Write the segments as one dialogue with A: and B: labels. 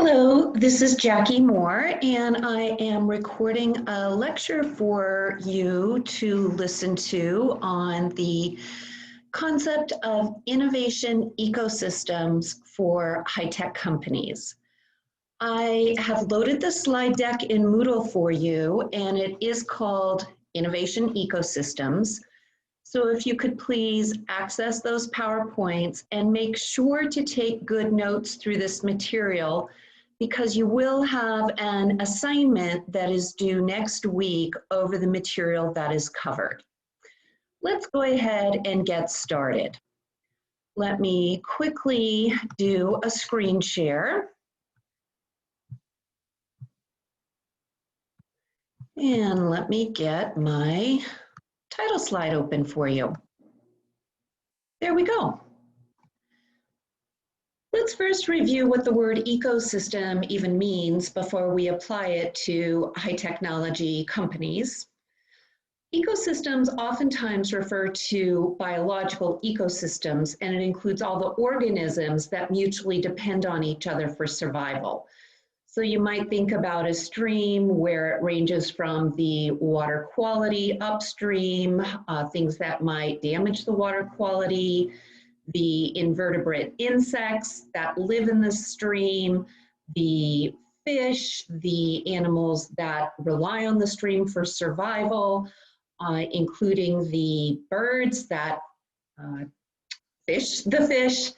A: Hello, this is Jackie Moore, and I am recording a lecture for you to listen to on the concept of innovation ecosystems for high-tech companies. I have loaded the slide deck in Moodle for you, and it is called Innovation Ecosystems. So if you could please access those PowerPoints and make sure to take good notes through this material, because you will have an assignment that is due next week over the material that is covered. Let's go ahead and get started. Let me quickly do a screen share. And let me get my title slide open for you. There we go. Let's first review what the word ecosystem even means before we apply it to high technology companies. Ecosystems oftentimes refer to biological ecosystems, and it includes all the organisms that mutually depend on each other for survival. So you might think about a stream where it ranges from the water quality upstream, things that might damage the water quality, the invertebrate insects that live in the stream, the fish, the animals that rely on the stream for survival, including the birds that fish the fish.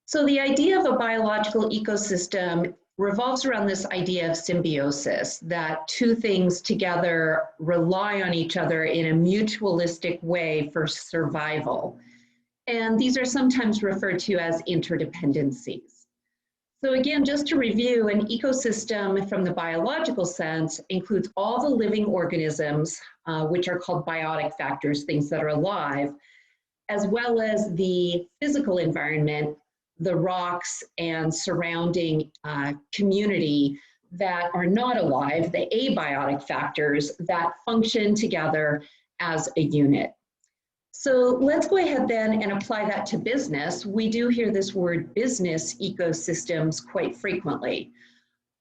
A: So the idea of a biological ecosystem revolves around this idea of symbiosis, that two things together rely on each other in a mutualistic way for survival. And these are sometimes referred to as interdependencies. So again, just to review, an ecosystem from the biological sense includes all the living organisms, which are called biotic factors, things that are alive, as well as the physical environment, the rocks and surrounding community that are not alive, the abiotic factors that function together as a unit. So let's go ahead then and apply that to business. We do hear this word business ecosystems quite frequently.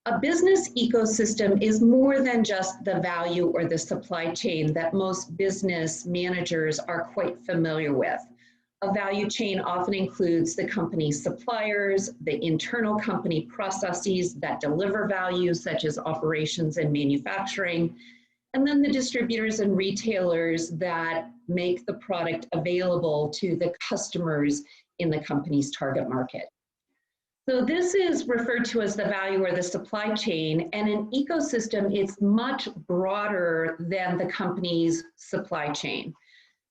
A: A business ecosystem is more than just the value or the supply chain that most business managers are quite familiar with. A value chain often includes the company's suppliers, the internal company processes that deliver value, such as operations and manufacturing, and then the distributors and retailers that make the product available to the customers in the company's target market. So this is referred to as the value or the supply chain, and an ecosystem is much broader than the company's supply chain.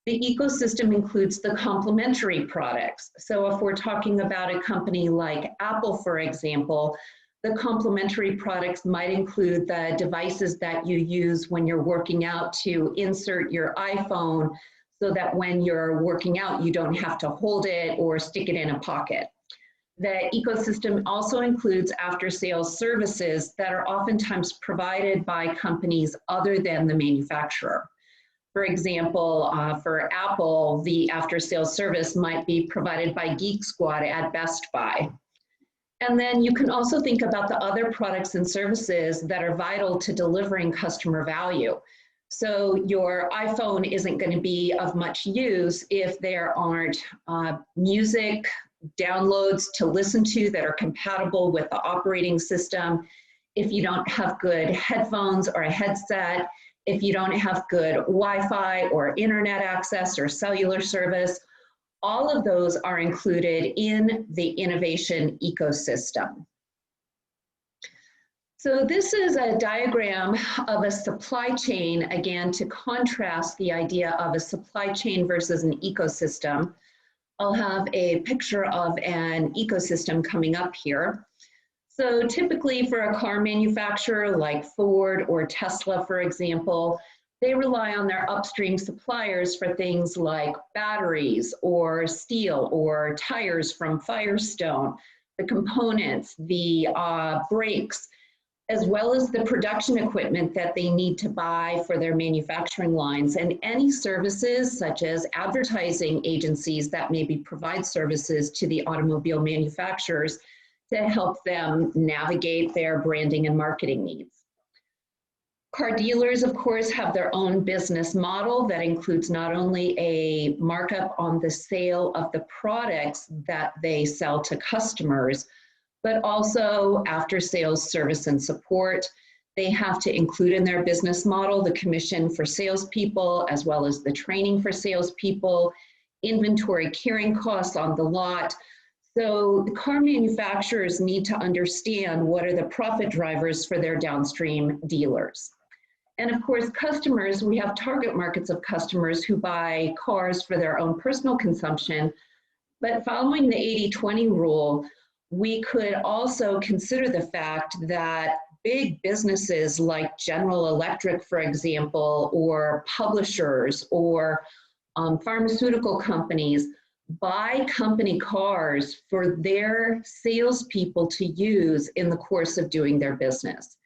A: The ecosystem includes the complementary products. So if we're talking about a company like Apple, for example, the complementary products might include the devices that you use when you're working out to insert your iPhone so that when you're working out, you don't have to hold it or stick it in a pocket. The ecosystem also includes after-sales services that are oftentimes provided by companies other than the manufacturer. For example, for Apple, the after-sales service might be provided by Geek Squad at Best Buy. And then you can also think about the other products and services that are vital to delivering customer value. So your iPhone isn't going to be of much use if there aren't music downloads to listen to that are compatible with the operating system, if you don't have good headphones or a headset, if you don't have good Wi-Fi or internet access or cellular service. All of those are included in the innovation ecosystem. So this is a diagram of a supply chain, again, to contrast the idea of a supply chain versus an ecosystem. I'll have a picture of an ecosystem coming up here. So typically for a car manufacturer like Ford or Tesla, for example, they rely on their upstream suppliers for things like batteries or steel or tires from Firestone, the components, the brakes, as well as the production equipment that they need to buy for their manufacturing lines, and any services such as advertising agencies that maybe provide services to the automobile manufacturers to help them navigate their branding and marketing needs. Car dealers, of course, have their own business model that includes not only a markup on the sale of the products that they sell to customers, but also after sales service and support. They have to include in their business model the commission for salespeople, as well as the training for salespeople, inventory carrying costs on the lot. So the car manufacturers need to understand what are the profit drivers for their downstream dealers. And of course, customers, we have target markets of customers who buy cars for their own personal consumption, but following the 80-20 rule, we could also consider the fact that big businesses like General Electric, for example, or publishers or pharmaceutical companies buy company cars for their salespeople to use in the course of doing their business.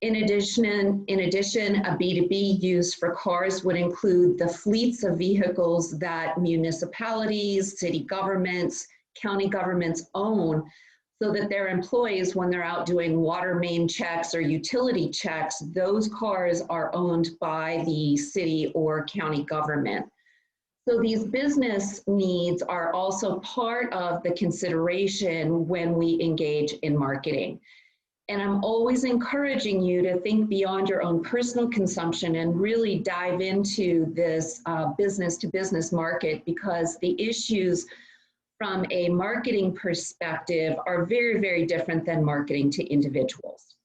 A: In addition, a B2B use for cars would include the fleets of vehicles that municipalities, city governments, county governments own, so that their employees, when they're out doing water main checks or utility checks, those cars are owned by the city or county government. So these business needs are also part of the consideration when we engage in marketing. And I'm always encouraging you to think beyond your own personal consumption and really dive into this business-to-business market, because the issues from a marketing perspective are very, very different than marketing to individuals.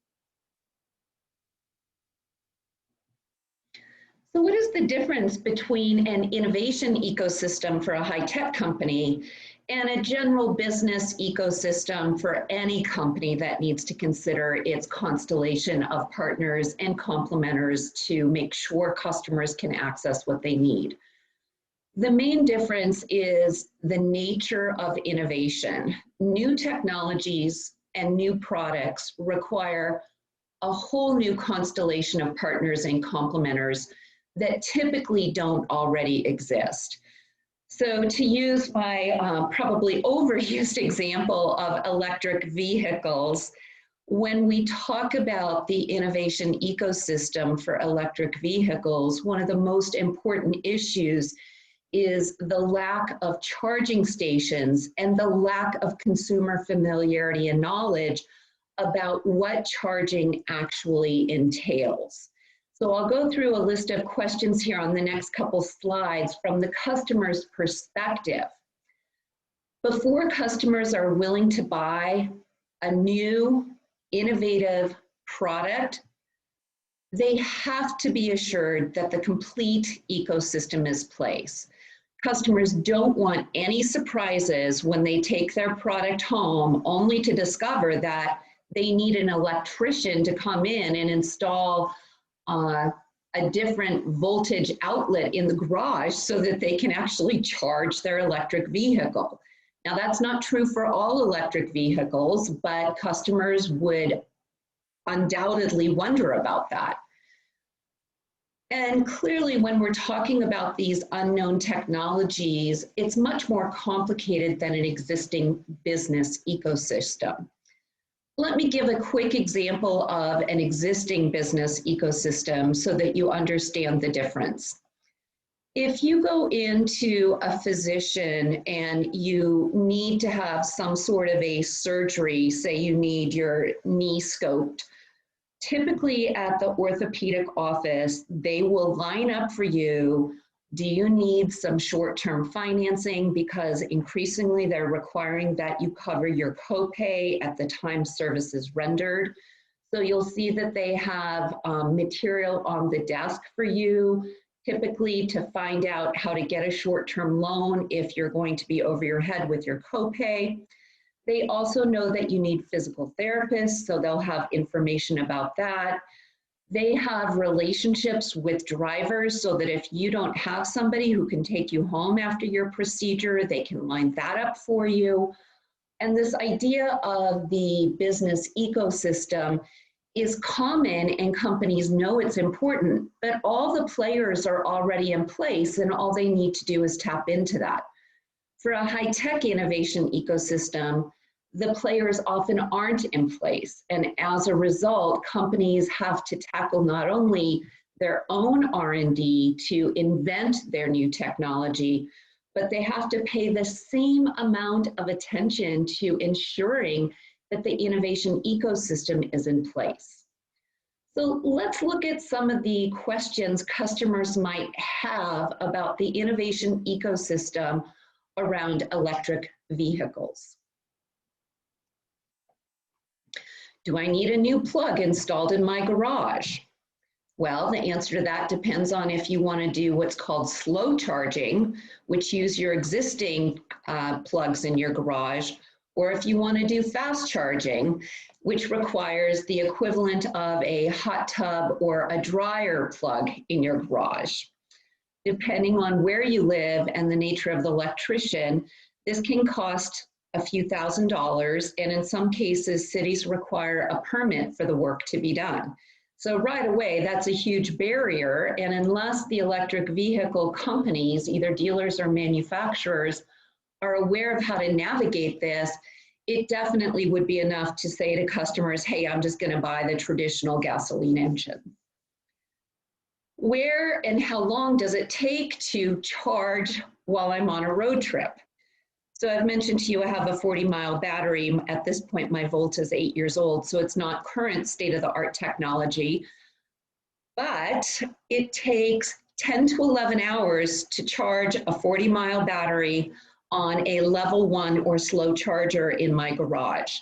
A: So what is the difference between an innovation ecosystem for a high-tech company and a general business ecosystem for any company that needs to consider its constellation of partners and complementors to make sure customers can access what they need? The main difference is the nature of innovation. New technologies and new products require a whole new constellation of partners and complementors that typically don't already exist. So to use my probably overused example of electric vehicles, when we talk about the innovation ecosystem for electric vehicles, one of the most important issues is the lack of charging stations and the lack of consumer familiarity and knowledge about what charging actually entails. So I'll go through a list of questions here on the next couple slides from the customer's perspective. Before customers are willing to buy a new, innovative product, they have to be assured that the complete ecosystem is in place. Customers don't want any surprises when they take their product home only to discover that they need an electrician to come in and install a different voltage outlet in the garage so that they can actually charge their electric vehicle. Now, that's not true for all electric vehicles, but customers would undoubtedly wonder about that. And clearly, when we're talking about these unknown technologies, it's much more complicated than an existing business ecosystem. Let me give a quick example of an existing business ecosystem so that you understand the difference. If you go into a physician and you need to have some sort of a surgery, say you need your knee scoped, typically at the orthopedic office, they will line up for you. Do you need some short-term financing? Because increasingly they're requiring that you cover your copay at the time service is rendered. So you'll see that they have material on the desk for you, typically to find out how to get a short-term loan if you're going to be over your head with your copay. They also know that you need physical therapists, so they'll have information about that. They have relationships with drivers so that if you don't have somebody who can take you home after your procedure, they can line that up for you. And this idea of the business ecosystem is common and companies know it's important, but all the players are already in place and all they need to do is tap into that. For a high-tech innovation ecosystem, the players often aren't in place. And as a result, companies have to tackle not only their own R&D to invent their new technology, but they have to pay the same amount of attention to ensuring that the innovation ecosystem is in place. So let's look at some of the questions customers might have about the innovation ecosystem around electric vehicles. Do I need a new plug installed in my garage? Well, the answer to that depends on if you want to do what's called slow charging, which use your existing plugs in your garage, or if you want to do fast charging, which requires the equivalent of a hot tub or a dryer plug in your garage. Depending on where you live and the nature of the electrician, this can cost a few $1,000s, and in some cases, cities require a permit for the work to be done. So right away, that's a huge barrier, and unless the electric vehicle companies, either dealers or manufacturers, are aware of how to navigate this, it definitely would be enough to say to customers, hey, I'm just gonna buy the traditional gasoline engine. Where and how long does it take to charge while I'm on a road trip? So I've mentioned to you I have a 40-mile battery. At this point, my Volt is 8 years old, so it's not current state-of-the-art technology, but it takes 10 to 11 hours to charge a 40-mile battery on a level 1 or slow charger in my garage.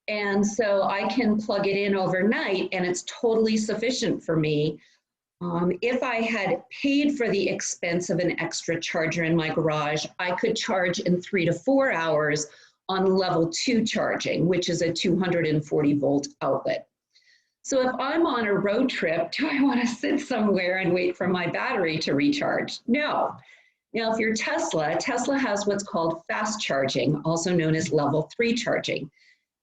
A: And so I can plug it in overnight, and it's totally sufficient for me. If I had paid for the expense of an extra charger in my garage, I could charge in 3 to 4 hours on level 2 charging, which is a 240 volt outlet. So if I'm on a road trip, do I want to sit somewhere and wait for my battery to recharge? No. Now, if you're Tesla, Tesla has what's called fast charging, also known as level 3 charging.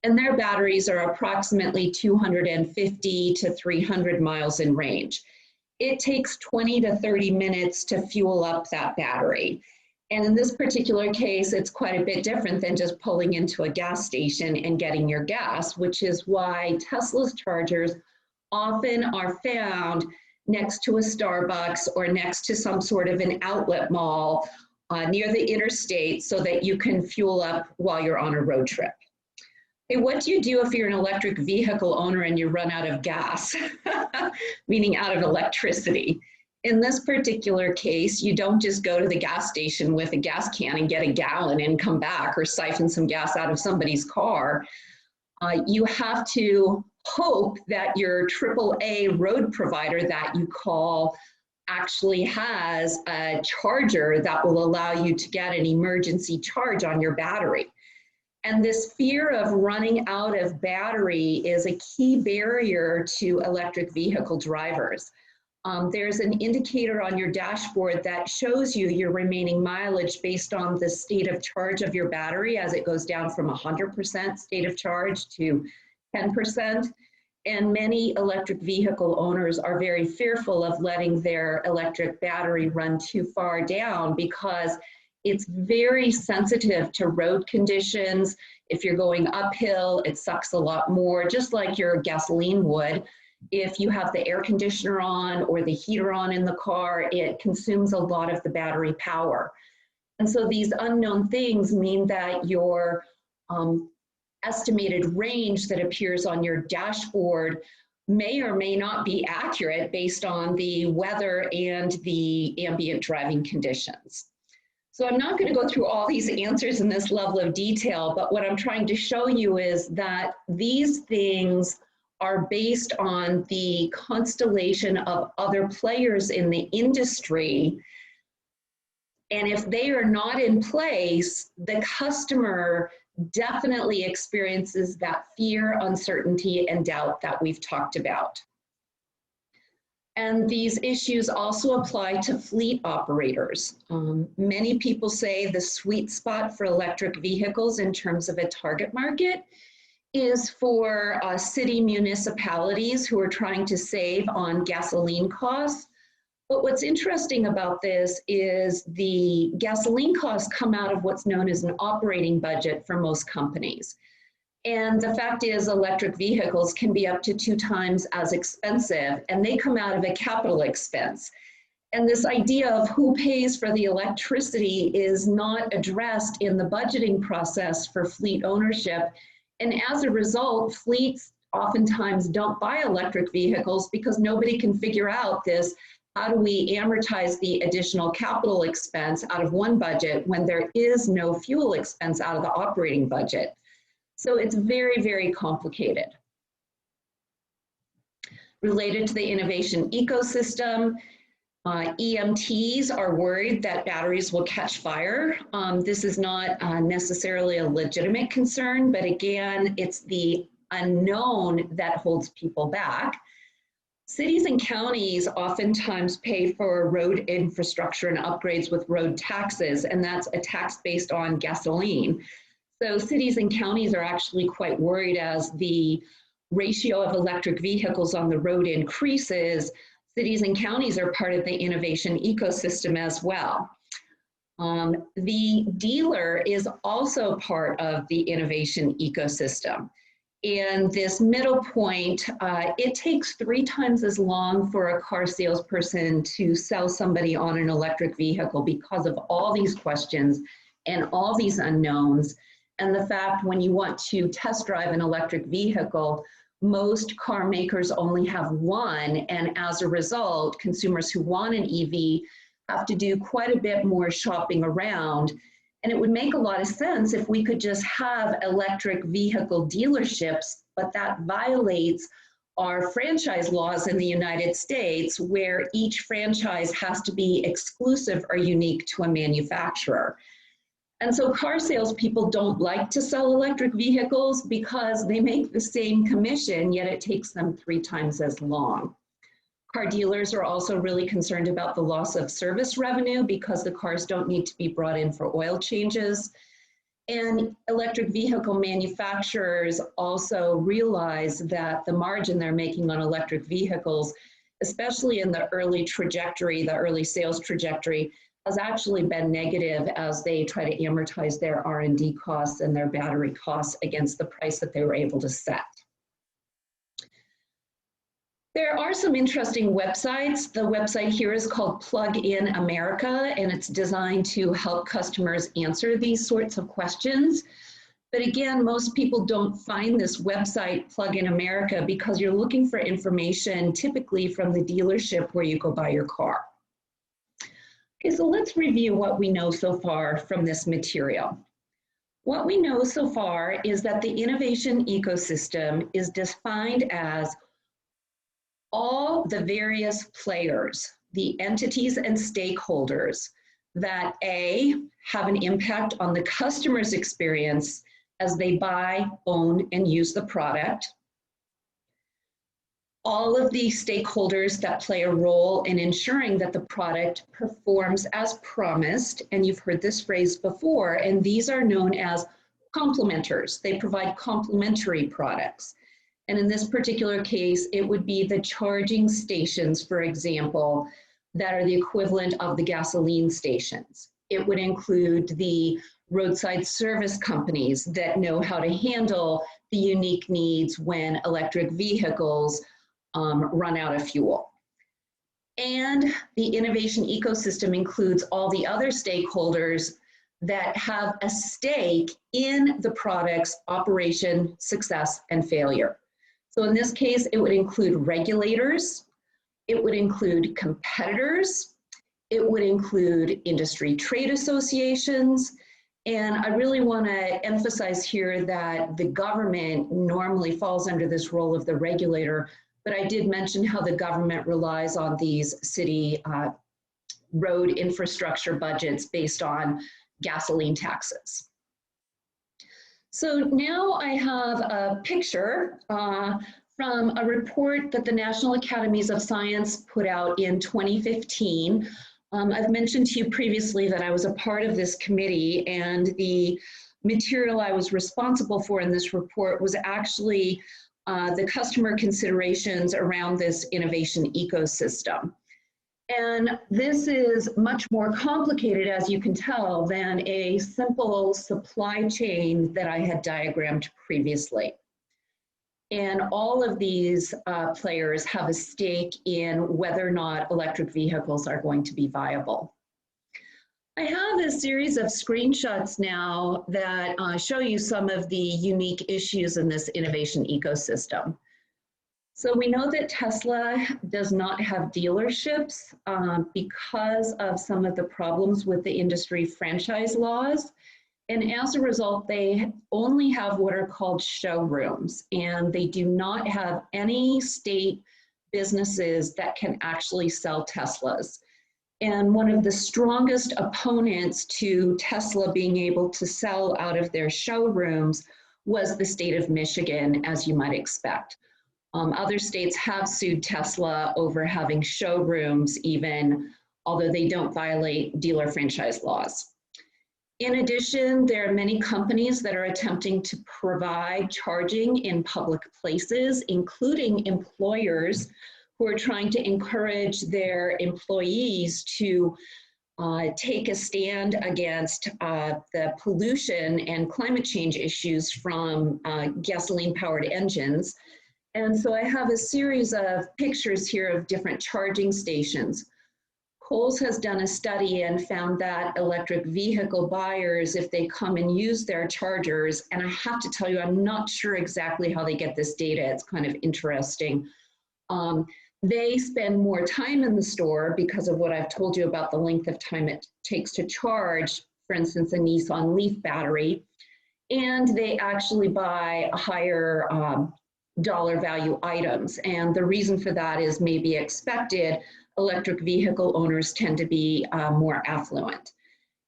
A: And their batteries are approximately 250 to 300 miles in range. It takes 20 to 30 minutes to fuel up that battery. And in this particular case, it's quite a bit different than just pulling into a gas station and getting your gas, which is why Tesla's chargers often are found next to a Starbucks or next to some sort of an outlet mall near the interstate so that you can fuel up while you're on a road trip. Hey, what do you do if you're an electric vehicle owner and you run out of gas, meaning out of electricity? In this particular case, you don't just go to the gas station with a gas can and get a gallon and come back or siphon some gas out of somebody's car. You have to hope that your AAA road provider that you call actually has a charger that will allow you to get an emergency charge on your battery. And this fear of running out of battery is a key barrier to electric vehicle drivers. There's an indicator on your dashboard that shows you your remaining mileage based on the state of charge of your battery as it goes down from 100% state of charge to 10%. And many electric vehicle owners are very fearful of letting their electric battery run too far down because it's very sensitive to road conditions. If you're going uphill, it sucks a lot more, just like your gasoline would. If you have the air conditioner on or the heater on in the car, it consumes a lot of the battery power. And so these unknown things mean that your estimated range that appears on your dashboard may or may not be accurate based on the weather and the ambient driving conditions. So I'm not going to go through all these answers in this level of detail, but what I'm trying to show you is that these things are based on the constellation of other players in the industry. And if they are not in place, the customer definitely experiences that fear, uncertainty, and doubt that we've talked about. And these issues also apply to fleet operators. Many people say the sweet spot for electric vehicles in terms of a target market is for city municipalities who are trying to save on gasoline costs. But what's interesting about this is the gasoline costs come out of what's known as an operating budget for most companies. And the fact is, electric vehicles can be up to 2 times as expensive, and they come out of a capital expense. And this idea of who pays for the electricity is not addressed in the budgeting process for fleet ownership. And as a result, fleets oftentimes don't buy electric vehicles because nobody can figure out this, how do we amortize the additional capital expense out of one budget when there is no fuel expense out of the operating budget? So it's very, very complicated. Related to the innovation ecosystem, EMTs are worried that batteries will catch fire. This is not necessarily a legitimate concern, but again, it's the unknown that holds people back. Cities and counties oftentimes pay for road infrastructure and upgrades with road taxes, and that's a tax based on gasoline. So cities and counties are actually quite worried as the ratio of electric vehicles on the road increases. Cities and counties are part of the innovation ecosystem as well. The dealer is also part of the innovation ecosystem. And this middle point, it takes 3 times as long for a car salesperson to sell somebody on an electric vehicle because of all these questions and all these unknowns. And the fact when you want to test drive an electric vehicle, most car makers only have one, and as a result, consumers who want an EV have to do quite a bit more shopping around. And it would make a lot of sense if we could just have electric vehicle dealerships, but that violates our franchise laws in the United States, where each franchise has to be exclusive or unique to a manufacturer. And so car salespeople don't like to sell electric vehicles because they make the same commission, yet it takes them 3 times as long. Car dealers are also really concerned about the loss of service revenue because the cars don't need to be brought in for oil changes. And electric vehicle manufacturers also realize that the margin they're making on electric vehicles, especially in the early trajectory, the early sales trajectory, has actually been negative as they try to amortize their R&D costs and their battery costs against the price that they were able to set. There are some interesting websites. The website here is called Plug In America, and it's designed to help customers answer these sorts of questions. But again, most people don't find this website, Plug In America, because you're looking for information typically from the dealership where you go buy your car. Okay, so let's review what we know so far from this material. What we know so far is that the innovation ecosystem is defined as all the various players, the entities and stakeholders that A, have an impact on the customer's experience as they buy, own, and use the product. All of the stakeholders that play a role in ensuring that the product performs as promised, and you've heard this phrase before, and these are known as complementors. They provide complementary products. And in this particular case, it would be the charging stations, for example, that are the equivalent of the gasoline stations. It would include the roadside service companies that know how to handle the unique needs when electric vehicles run out of fuel. And the innovation ecosystem includes all the other stakeholders that have a stake in the product's operation, success, and failure. So in this case, it would include regulators, it would include competitors, it would include industry trade associations, and I really want to emphasize here that the government normally falls under this role of the regulator, but I did mention how the government relies on these city road infrastructure budgets based on gasoline taxes. So now I have a picture from a report that the National Academies of Science put out in 2015. I've mentioned to you previously that I was a part of this committee, and the material I was responsible for in this report was actually the customer considerations around this innovation ecosystem. And this is much more complicated, as you can tell, than a simple supply chain that I had diagrammed previously. And all of these players have a stake in whether or not electric vehicles are going to be viable. I have a series of screenshots now that show you some of the unique issues in this innovation ecosystem. So we know that Tesla does not have dealerships because of some of the problems with the industry franchise laws. And as a result, they only have what are called showrooms, and they do not have any state businesses that can actually sell Teslas. And one of the strongest opponents to Tesla being able to sell out of their showrooms was the state of Michigan, as you might expect. Other states have sued Tesla over having showrooms even, although they don't violate dealer franchise laws. In addition, there are many companies that are attempting to provide charging in public places, including employers who are trying to encourage their employees to take a stand against the pollution and climate change issues from gasoline-powered engines. And so I have a series of pictures here of different charging stations. Kohl's has done a study and found that electric vehicle buyers, if they come and use their chargers, and I have to tell you, I'm not sure exactly how they get this data. It's kind of interesting. They spend more time in the store because of what I've told you about the length of time it takes to charge, for instance, a Nissan Leaf battery, and they actually buy a higher dollar value items. And the reason for that is maybe expected. Electric vehicle owners tend to be more affluent.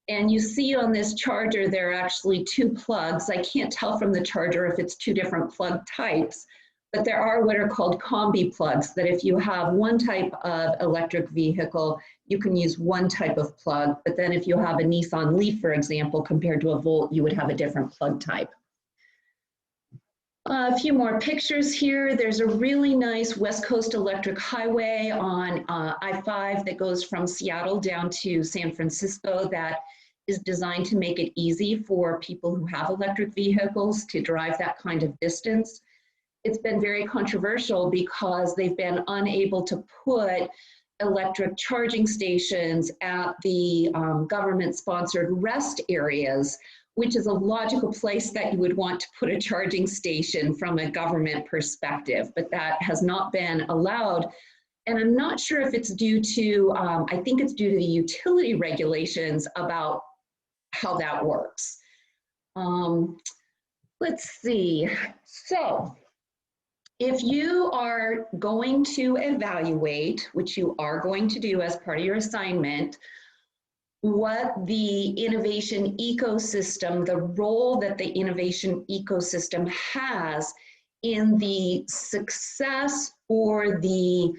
A: And you see on this charger, there are actually two plugs. I can't tell from the charger if it's two different plug types, but there are what are called combi plugs, that if you have one type of electric vehicle, you can use one type of plug. But then if you have a Nissan Leaf, for example, compared to a Volt, you would have a different plug type. A few more pictures here. There's a really nice West Coast electric highway on I-5 that goes from Seattle down to San Francisco that is designed to make it easy for people who have electric vehicles to drive that kind of distance. It's been very controversial because they've been unable to put electric charging stations at the government-sponsored rest areas, which is a logical place that you would want to put a charging station from a government perspective, but that has not been allowed. And I'm not sure if it's due to, I think it's due to the utility regulations about how that works. Let's see. So if you are going to evaluate, which you are going to do as part of your assignment, what the innovation ecosystem, the role that the innovation ecosystem has in the success or the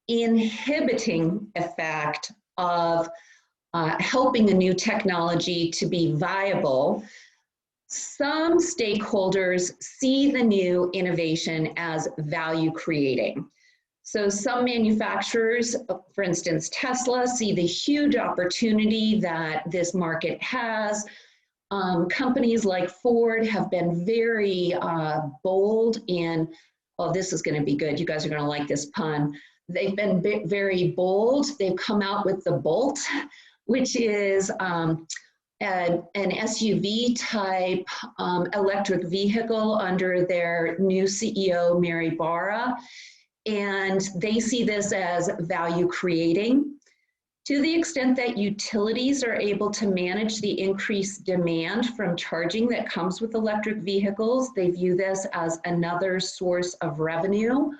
A: inhibiting effect of helping a new technology to be viable, some stakeholders see the new innovation as value creating. So some manufacturers, for instance, Tesla, see the huge opportunity that this market has. Companies like Ford have been very bold in, oh, this is going to be good. You guys are going to like this pun. They've been very bold. They've come out with the Bolt, which is an SUV type electric vehicle under their new CEO, Mary Barra. And they see this as value creating. To the extent that utilities are able to manage the increased demand from charging that comes with electric vehicles, they view this as another source of revenue.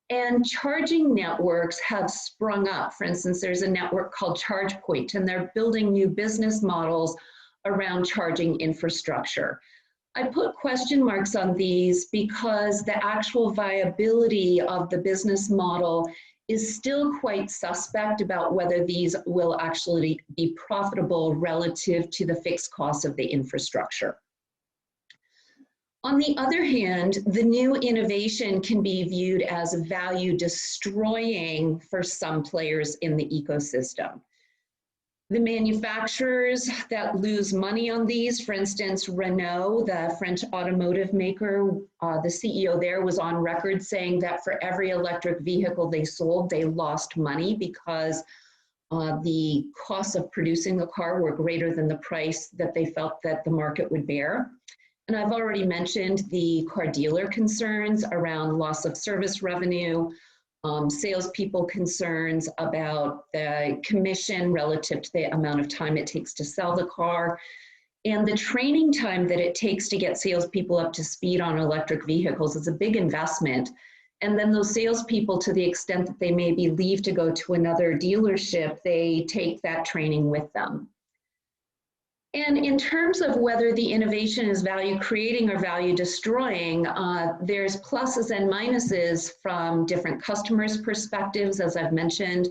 A: And charging networks have sprung up. For instance, there's a network called ChargePoint, and they're building new business models around charging infrastructure. I put question marks on these because the actual viability of the business model is still quite suspect about whether these will actually be profitable relative to the fixed costs of the infrastructure. On the other hand, the new innovation can be viewed as value destroying for some players in the ecosystem. The manufacturers that lose money on these, for instance, Renault, the French automotive maker, the CEO there was on record saying that for every electric vehicle they sold, they lost money because the costs of producing the car were greater than the price that they felt that the market would bear. And I've already mentioned the car dealer concerns around loss of service revenue, salespeople concerns about the commission relative to the amount of time it takes to sell the car, and the training time that it takes to get salespeople up to speed on electric vehicles is a big investment. And then those salespeople, to the extent that they maybe leave to go to another dealership, they take that training with them. And in terms of whether the innovation is value creating or value destroying, there's pluses and minuses from different customers' perspectives, as I've mentioned,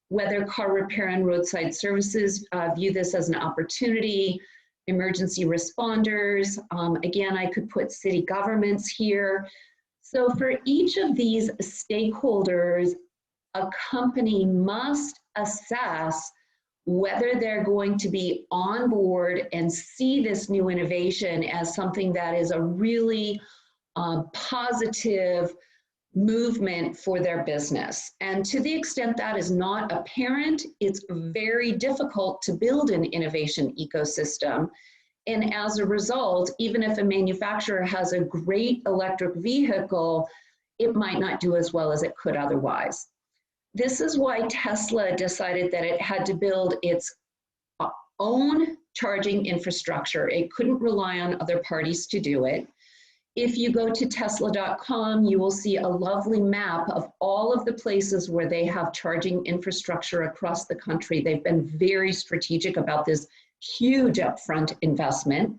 A: whether car repair and roadside services view this as an opportunity, emergency responders, again, I could put city governments here. So for each of these stakeholders, a company must assess whether they're going to be on board and see this new innovation as something that is a really positive movement for their business. And to the extent that is not apparent, it's very difficult to build an innovation ecosystem. And as a result, even if a manufacturer has a great electric vehicle, it might not do as well as it could otherwise. This is why Tesla decided that it had to build its own charging infrastructure. It couldn't rely on other parties to do it. If you go to tesla.com, you will see a lovely map of all of the places where they have charging infrastructure across the country. They've been very strategic about this huge upfront investment.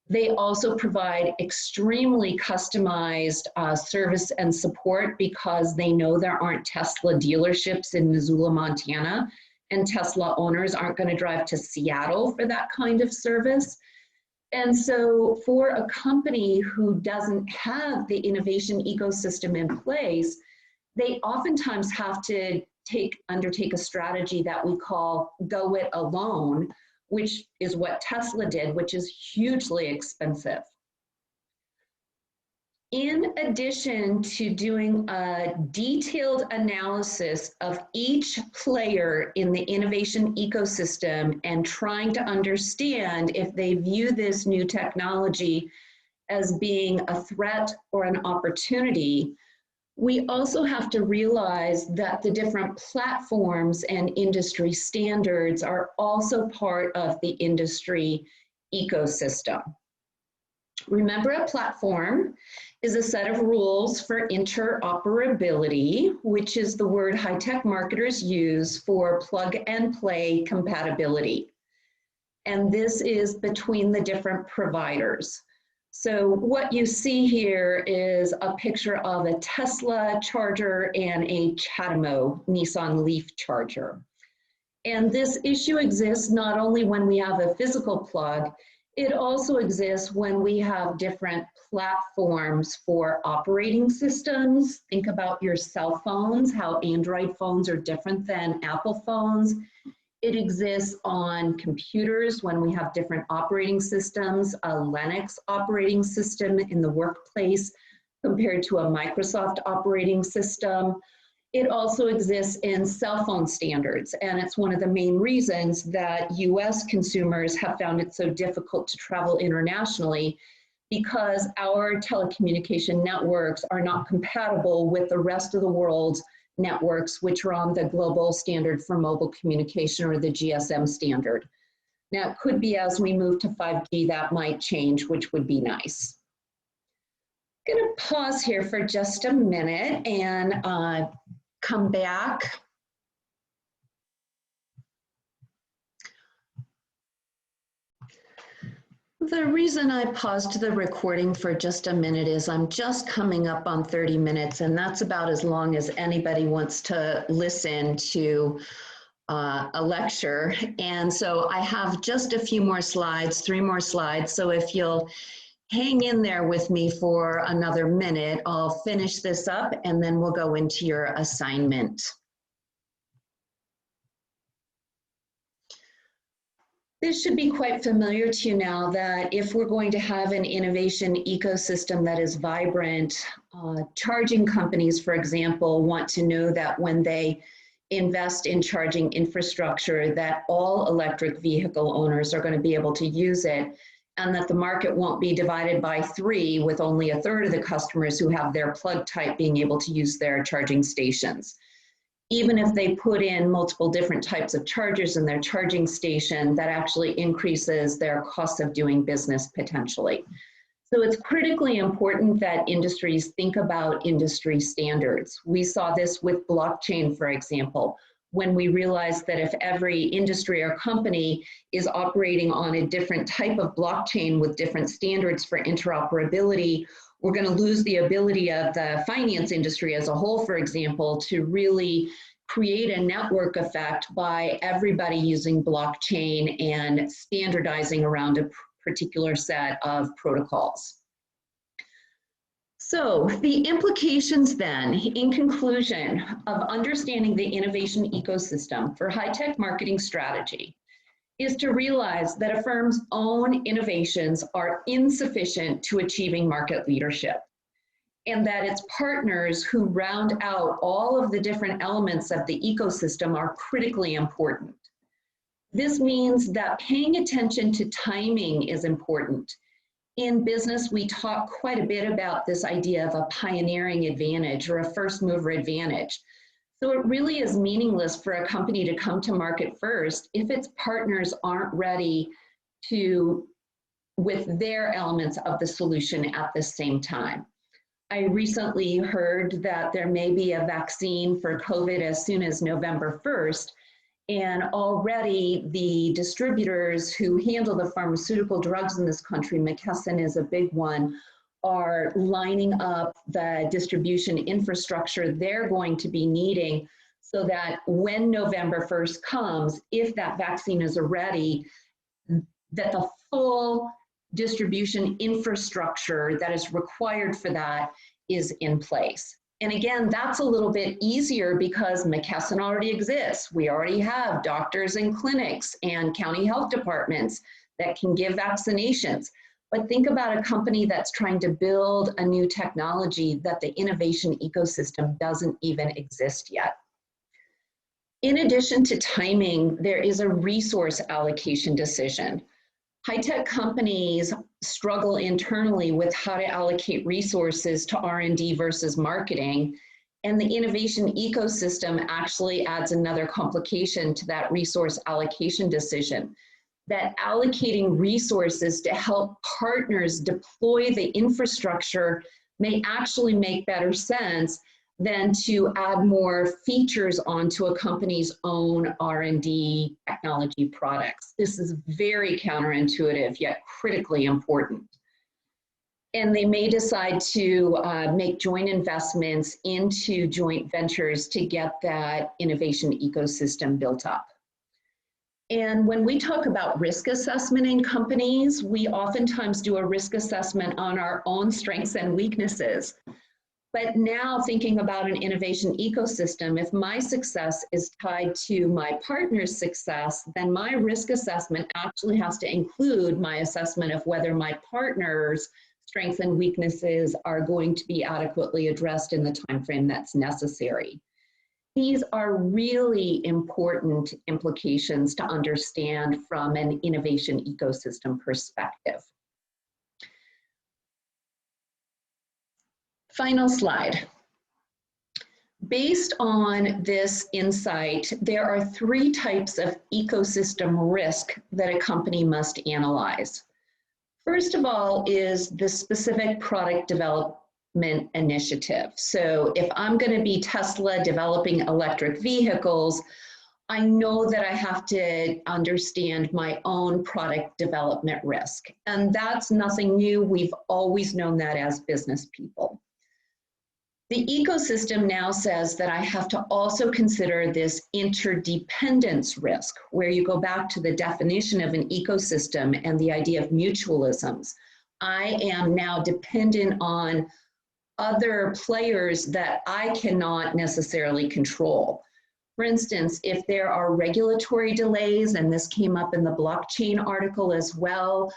A: They also provide extremely customized service and support because they know there aren't Tesla dealerships in Missoula, Montana, and Tesla owners aren't going to drive to Seattle for that kind of service. And so for a company who doesn't have the innovation ecosystem in place, they oftentimes have to undertake a strategy that we call go it alone, which is what Tesla did, which is hugely expensive. In addition to doing a detailed analysis of each player in the innovation ecosystem and trying to understand if they view this new technology as being a threat or an opportunity, we also have to realize that the different platforms and industry standards are also part of the industry ecosystem. Remember, a platform is a set of rules for interoperability, which is the word high-tech marketers use for plug-and-play compatibility. And this is between the different providers. So what you see here is a picture of a Tesla charger and a CHAdeMO Nissan Leaf charger. And this issue exists not only when we have a physical plug, it also exists when we have different platforms for operating systems. Think about your cell phones, how Android phones are different than Apple phones. It exists on computers when we have different operating systems, a Linux operating system in the workplace compared to a Microsoft operating system. It also exists in cell phone standards, and it's one of the main reasons that US consumers have found it so difficult to travel internationally, because our telecommunication networks are not compatible with the rest of the world's networks, which are on the global standard for mobile communication, or the GSM standard. Now, it could be as we move to 5G that might change, which would be nice. I'm going to pause here for just a minute and come back. The reason I paused the recording for just a minute is I'm just coming up on 30 minutes, and that's about as long as anybody wants to listen to a lecture. And so I have just a few more slides, 3 more slides. So if you'll Hang in there with me for another minute. I'll finish this up and then we'll go into your assignment. This should be quite familiar to you now that if we're going to have an innovation ecosystem that is vibrant, charging companies, for example, want to know that when they invest in charging infrastructure that all electric vehicle owners are going to be able to use it, and that the market won't be divided by 3 with only a third of the customers who have their plug type being able to use their charging stations. Even if they put in multiple different types of chargers in their charging station, that actually increases their cost of doing business potentially. So it's critically important that industries think about industry standards. We saw this with blockchain, for example, when we realized that if every industry or company is operating on a different type of blockchain with different standards for interoperability, we're going to lose the ability of the finance industry as a whole, for example, to really create a network effect by everybody using blockchain and standardizing around a particular set of protocols. So the implications then, in conclusion, of understanding the innovation ecosystem for high-tech marketing strategy is to realize that a firm's own innovations are insufficient to achieving market leadership, and that its partners who round out all of the different elements of the ecosystem are critically important. This means that paying attention to timing is important. In business, we talk quite a bit about this idea of a pioneering advantage or a first mover advantage. So it really is meaningless for a company to come to market first if its partners aren't ready with their elements of the solution at the same time. I recently heard that there may be a vaccine for COVID as soon as November 1st, and already the distributors who handle the pharmaceutical drugs in this country, McKesson is a big one, are lining up the distribution infrastructure they're going to be needing so that when November 1st comes, if that vaccine is ready, that the full distribution infrastructure that is required for that is in place. And again, that's a little bit easier because McKesson already exists. We already have doctors and clinics and county health departments that can give vaccinations. But think about a company that's trying to build a new technology that the innovation ecosystem doesn't even exist yet. In addition to timing, there is a resource allocation decision. High-tech companies struggle internally with how to allocate resources to R&D versus marketing, and the innovation ecosystem actually adds another complication to that resource allocation decision. That allocating resources to help partners deploy the infrastructure may actually make better sense than to add more features onto a company's own R&D technology products. This is very counterintuitive, yet critically important. And they may decide to make joint investments into joint ventures to get that innovation ecosystem built up. And when we talk about risk assessment in companies, we oftentimes do a risk assessment on our own strengths and weaknesses. But now thinking about an innovation ecosystem, if my success is tied to my partner's success, then my risk assessment actually has to include my assessment of whether my partner's strengths and weaknesses are going to be adequately addressed in the timeframe that's necessary. These are really important implications to understand from an innovation ecosystem perspective. Final slide. Based on this insight, there are 3 types of ecosystem risk that a company must analyze. First of all is the specific product development initiative. So if I'm going to be Tesla developing electric vehicles, I know that I have to understand my own product development risk. And that's nothing new. We've always known that as business people. The ecosystem now says that I have to also consider this interdependence risk, where you go back to the definition of an ecosystem and the idea of mutualisms. I am now dependent on other players that I cannot necessarily control. For instance, if there are regulatory delays, and this came up in the blockchain article as well,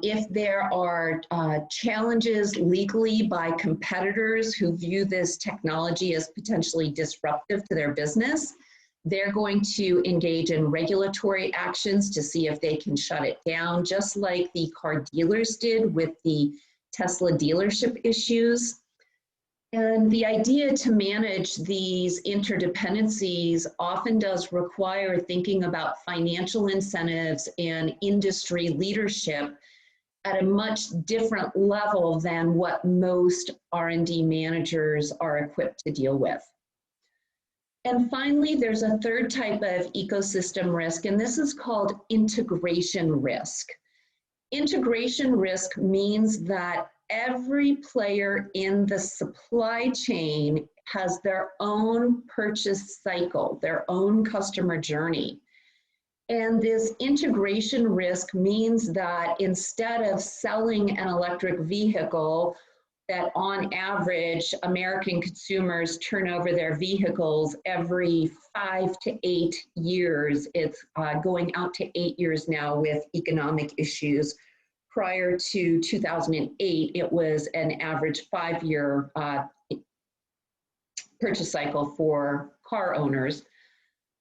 A: if there are challenges legally by competitors who view this technology as potentially disruptive to their business, they're going to engage in regulatory actions to see if they can shut it down, just like the car dealers did with the Tesla dealership issues. And the idea to manage these interdependencies often does require thinking about financial incentives and industry leadership at a much different level than what most R&D managers are equipped to deal with. And finally, there's a third type of ecosystem risk, and this is called integration risk. Integration risk means that every player in the supply chain has their own purchase cycle, their own customer journey. And this integration risk means that instead of selling an electric vehicle, that on average, American consumers turn over their vehicles every 5 to 8 years. It's going out to 8 years now with economic issues. Prior to 2008, it was an average 5-year purchase cycle for car owners.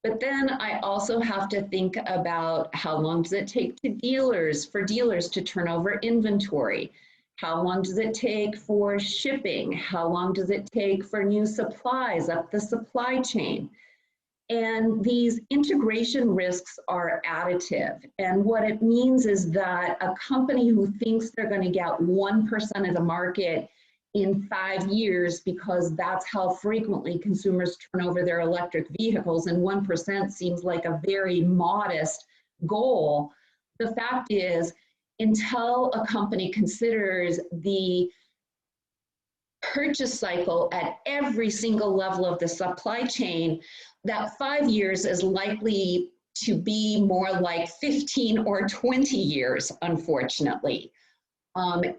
A: But then I also have to think about how long does it take for dealers to turn over inventory? How long does it take for shipping? How long does it take for new supplies up the supply chain? And these integration risks are additive. And what it means is that a company who thinks they're going to get 1% of the market in 5 years, because that's how frequently consumers turn over their electric vehicles, and 1% seems like a very modest goal. The fact is, until a company considers the purchase cycle at every single level of the supply chain, that 5 years is likely to be more like 15 or 20 years, unfortunately.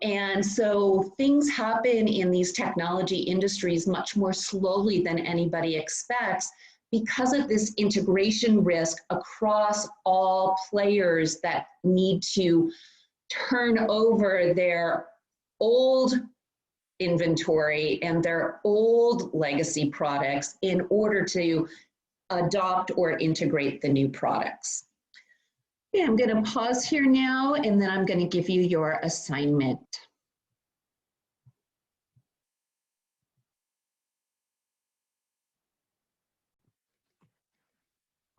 A: And so things happen in these technology industries much more slowly than anybody expects because of this integration risk across all players that need to turn over their old inventory and their old legacy products in order to adopt or integrate the new products. Okay, I'm going to pause here now, and then I'm going to give you your assignment.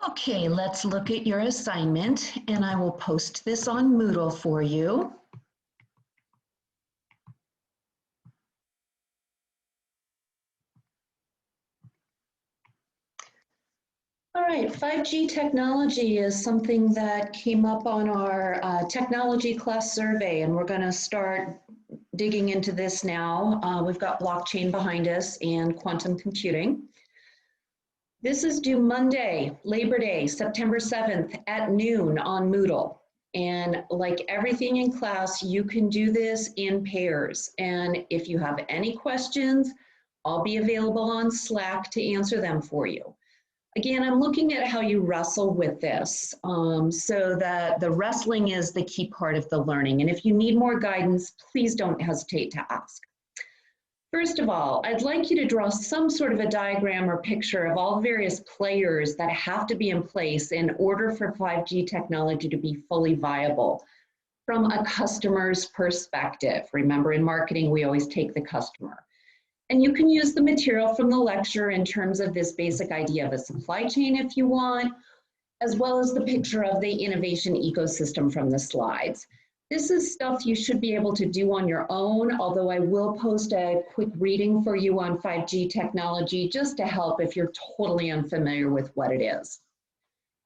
A: Okay, let's look at your assignment, and I will post this on Moodle for you. All right, 5G technology is something that came up on our technology class survey, and we're going to start digging into this now. We've got blockchain behind us and quantum computing. This is due Monday, Labor Day, September 7th at noon on Moodle. And like everything in class, you can do this in pairs. And if you have any questions, I'll be available on Slack to answer them for you. Again, I'm looking at how you wrestle with this, so that the wrestling is the key part of the learning. And if you need more guidance, please don't hesitate to ask. First of all, I'd like you to draw some sort of a diagram or picture of all various players that have to be in place in order for 5G technology to be fully viable from a customer's perspective. Remember, in marketing, we always take the customer. And you can use the material from the lecture in terms of this basic idea of a supply chain if you want, as well as the picture of the innovation ecosystem from the slides. This is stuff you should be able to do on your own, although I will post a quick reading for you on 5G technology just to help if you're totally unfamiliar with what it is.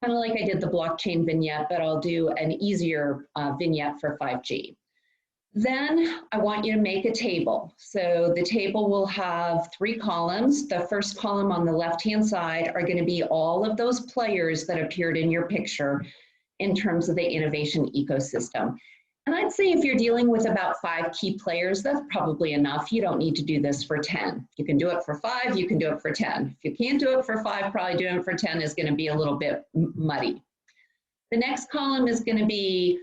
A: Kind of like I did the blockchain vignette, but I'll do an easier vignette for 5G. Then I want you to make a table. So the table will have 3 columns. The first column on the left-hand side are going to be all of those players that appeared in your picture in terms of the innovation ecosystem. And I'd say if you're dealing with about 5 key players, that's probably enough. You don't need to do this for 10. You can do it for 5, you can do it for 10. If you can't do it for 5, probably doing it for 10 is going to be a little bit muddy. The next column is going to be,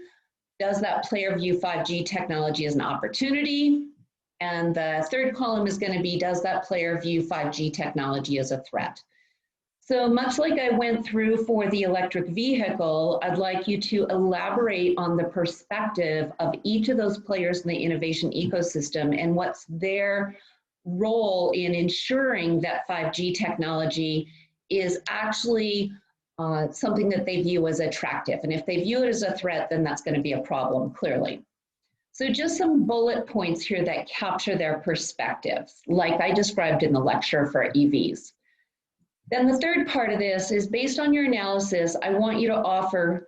A: does that player view 5G technology as an opportunity? And the third column is going to be, does that player view 5G technology as a threat? So much like I went through for the electric vehicle, I'd like you to elaborate on the perspective of each of those players in the innovation ecosystem and what's their role in ensuring that 5G technology is actually something that they view as attractive. And if they view it as a threat, then that's going to be a problem, clearly. So just some bullet points here that capture their perspectives, like I described in the lecture for EVs. Then the third part of this is, based on your analysis, I want you to offer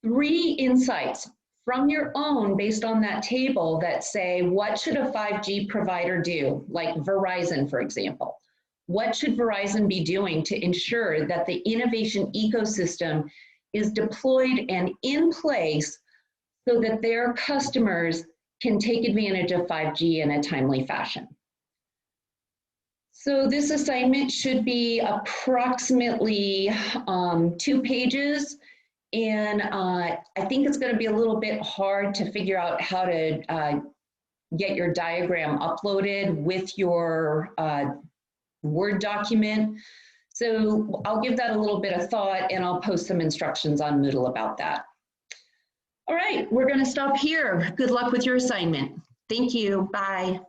A: 3 insights from your own based on that table that say, what should a 5G provider do? Like Verizon, for example. What should Verizon be doing to ensure that the innovation ecosystem is deployed and in place so that their customers can take advantage of 5G in a timely fashion? So this assignment should be approximately 2 pages, and I think it's going to be a little bit hard to figure out how to get your diagram uploaded with your Word document. So I'll give that a little bit of thought, and I'll post some instructions on Moodle about that. All right, we're going to stop here. Good luck with your assignment. Thank you. Bye.